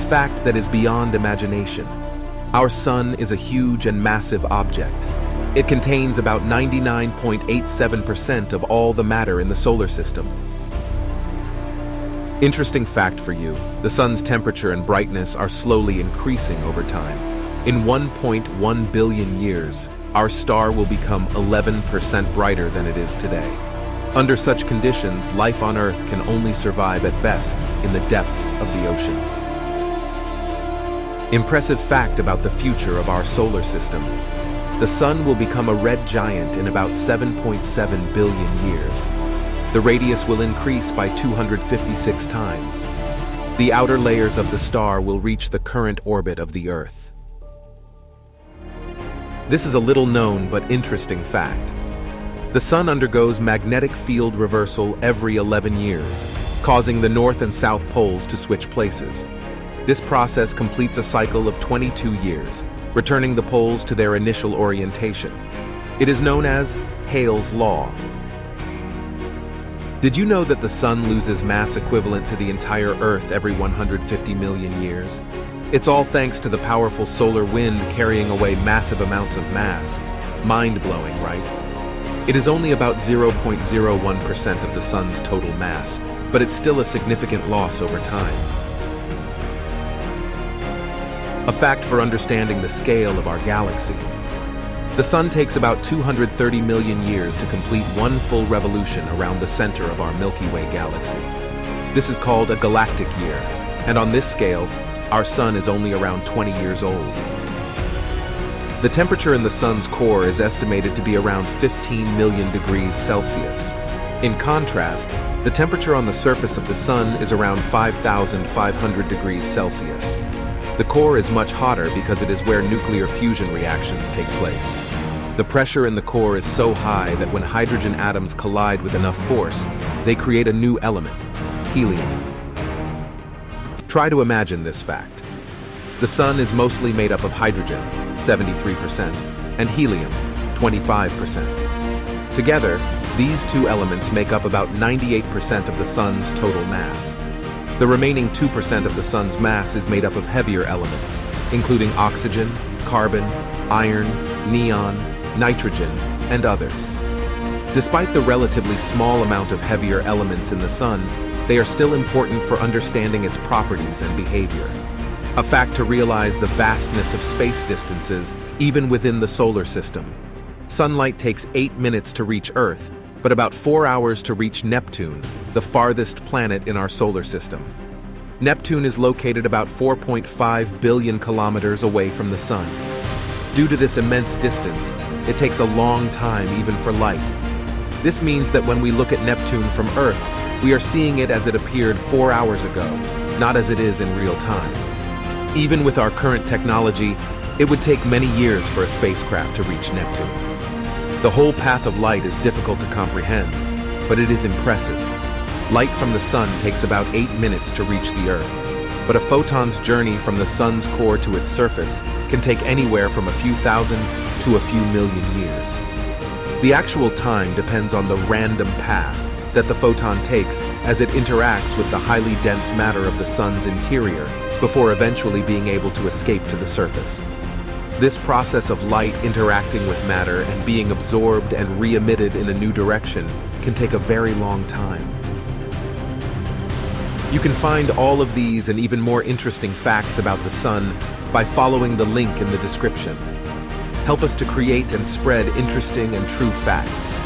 fact that is beyond imagination. Our sun is a huge and massive object. It contains about 99.87% of all the matter in the solar system. Interesting fact for you, the sun's temperature and brightness are slowly increasing over time. In 1.1 billion years, our star will become 11% brighter than it is today. Under such conditions, life on Earth can only survive at best in the depths of the oceans. Impressive fact about the future of our solar system. The sun will become a red giant in about 7.7 billion years. The radius will increase by 256 times. The outer layers of the star will reach the current orbit of the Earth. This is a little known but interesting fact. The sun undergoes magnetic field reversal every 11 years, causing the north and south poles to switch places. This process completes a cycle of 22 years, returning the poles to their initial orientation. It is known as Hale's Law. Did you know that the sun loses mass equivalent to the entire Earth every 150 million years? It's all thanks to the powerful solar wind carrying away massive amounts of mass. Mind-blowing, right? It is only about 0.01% of the sun's total mass, but it's still a significant loss over time. A fact for understanding the scale of our galaxy. The sun takes about 230 million years to complete one full revolution around the center of our Milky Way galaxy. This is called a galactic year, and on this scale, our sun is only around 20 years old. The temperature in the sun's core is estimated to be around 15 million degrees Celsius. In contrast, the temperature on the surface of the sun is around 5,500 degrees Celsius. The core is much hotter because it is where nuclear fusion reactions take place. The pressure in the core is so high that when hydrogen atoms collide with enough force, they create a new element, helium. Try to imagine this fact. The sun is mostly made up of hydrogen, 73%, and helium, 25%. Together, these two elements make up about 98% of the sun's total mass. The remaining 2% of the sun's mass is made up of heavier elements, including oxygen, carbon, iron, neon, nitrogen, and others. Despite the relatively small amount of heavier elements in the sun, they are still important for understanding its properties and behavior. A fact to realize the vastness of space distances, even within the solar system. Sunlight takes 8 minutes to reach Earth, but about 4 hours to reach Neptune, the farthest planet in our solar system. Neptune is located about 4.5 billion kilometers away from the sun. Due to this immense distance, it takes a long time even for light. This means that when we look at Neptune from Earth, we are seeing it as it appeared 4 hours ago, not as it is in real time. Even with our current technology, it would take many years for a spacecraft to reach Neptune. The whole path of light is difficult to comprehend, but it is impressive. Light from the sun takes about 8 minutes to reach the Earth, but a photon's journey from the sun's core to its surface can take anywhere from a few thousand to a few million years. The actual time depends on the random path that the photon takes as it interacts with the highly dense matter of the sun's interior before eventually being able to escape to the surface. This process of light interacting with matter and being absorbed and re-emitted in a new direction can take a very long time. You can find all of these and even more interesting facts about the sun by following the link in the description. Help us to create and spread interesting and true facts.